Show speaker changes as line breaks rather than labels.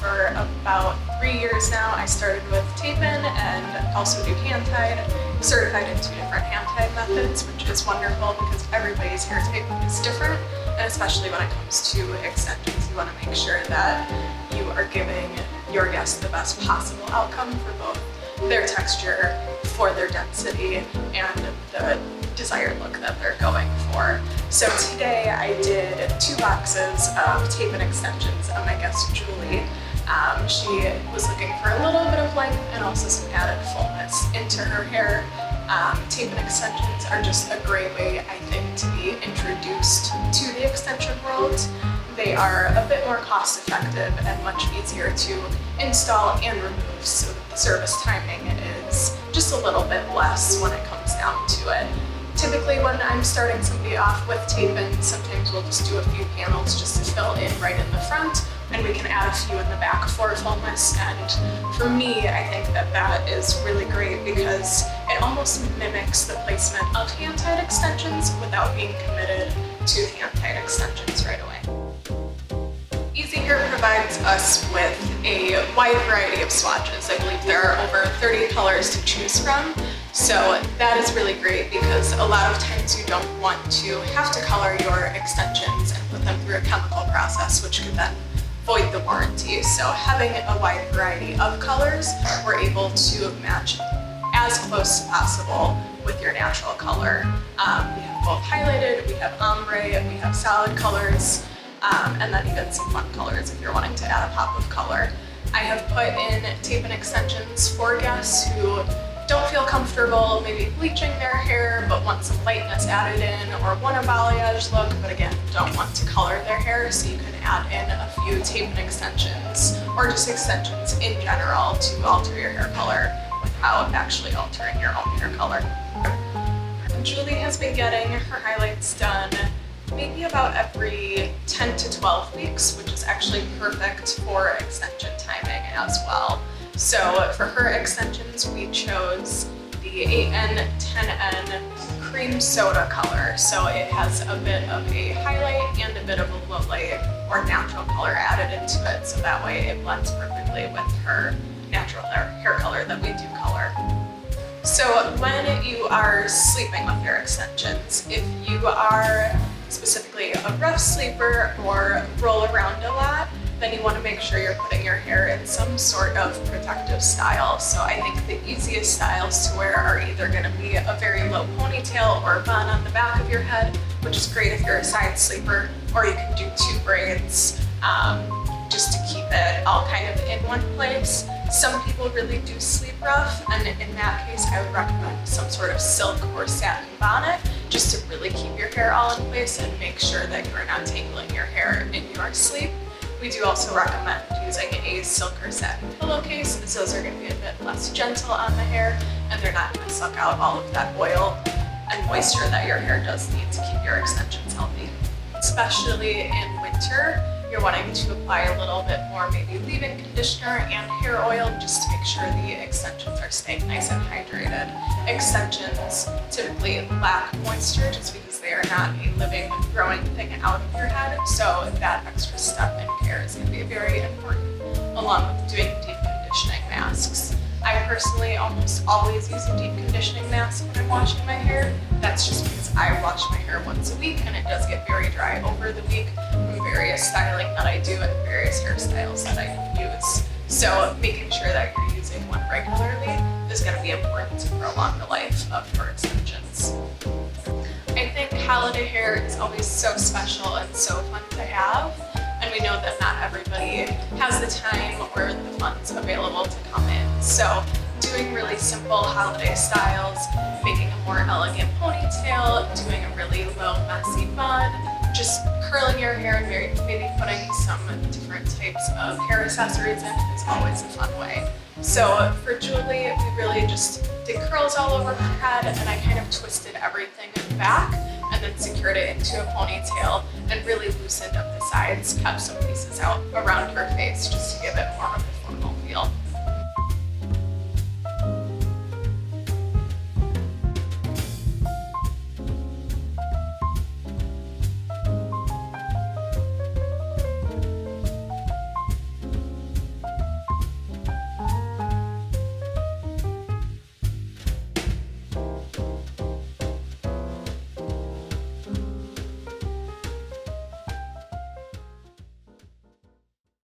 for about 3 years now. I started with tape-in and also do hand-tied, certified in 2 different hand-tied methods, which is wonderful because everybody's hair type is different, and especially when it comes to extensions, you want to make sure that you are giving your guest the best possible outcome for both their texture, for their density, and the desired look that they're going for. So today I did 2 boxes of tape-in extensions on my guest Julie. She was looking for a little bit of length and also some added fullness into her hair. Tape-in extensions are just a great way, I think, to be introduced to the extension world. They are a bit more cost-effective and much easier to install and remove, so the service timing is just a little bit less when it comes down to it. Typically when I'm starting somebody off with tape-in, sometimes we'll just do a few panels just to fill in right in the front, and we can add a few in the back for fullness. And for me, I think that that is really great because it almost mimics the placement of hand-tied extensions without being committed to hand-tied extensions right away. Easy Hair provides us with a wide variety of swatches. I believe there are over 30 colors to choose from. So that is really great because a lot of times you don't want to have to color your extensions and put them through a chemical process, which could then void the warranty. So having a wide variety of colors, we're able to match as close as possible with your natural color. We have both highlighted, we have ombre, we have solid colors, and then even some fun colors if you're wanting to add a pop of color. I have put in tape-in extensions for guests who don't feel comfortable maybe bleaching their hair but want some lightness added in, or want a balayage look but again don't want to color their hair, so you can add in a few tape-in extensions or just extensions in general to alter your hair color without actually altering your own hair color. Julie has been getting her highlights done maybe about every 10 to 12 weeks, which is actually perfect for extension timing as well. So for her extensions, we chose the 8N 10N cream soda color. So it has a bit of a highlight and a bit of a low light or natural color added into it. So that way it blends perfectly with her natural hair color that we do color. So when you are sleeping with your extensions, if you are specifically a rough sleeper or roll around a lot, then you want to make sure you're putting your hair in some sort of protective style. So I think the easiest styles to wear are either going to be a very low ponytail or a bun on the back of your head, which is great if you're a side sleeper, or you can do 2 braids just to keep it all kind of in one place. Some people really do sleep rough, and in that case I would recommend some sort of silk or satin bonnet just to really keep your hair all in place and make sure that you're not tangling your hair in your sleep. We do also recommend using a silk or satin pillowcase, as those are going to be a bit less gentle on the hair and they're not going to suck out all of that oil and moisture that your hair does need to keep your extensions healthy. Especially in winter, you're wanting to apply a little bit more maybe leave-in conditioner and hair oil just to make sure the extensions are staying nice and hydrated. Extensions typically lack moisture just because they are not a living, growing thing out of your head, so that extra step in care is going to be very important, along with doing deep conditioning masks. I personally almost always use a deep conditioning mask when I'm washing my hair. That's just because I wash my hair once a week and it does get very dry over the week from various styling that I do and various hairstyles that I use. So making sure that you're using one regularly is going to be important to prolong the life of your extensions. I think holiday hair is always so special and so fun to have, and we know that not everybody has the time or the funds available to come in. So doing really simple holiday styles, making a more elegant ponytail, doing a really low messy bun, just curling your hair and maybe putting some different types of hair accessories in is always a fun way. So for Julie, we really just did curls all over her head, and I kind of twisted everything back and then secured it into a ponytail and really loosened up the sides, kept some pieces out around her face just to give it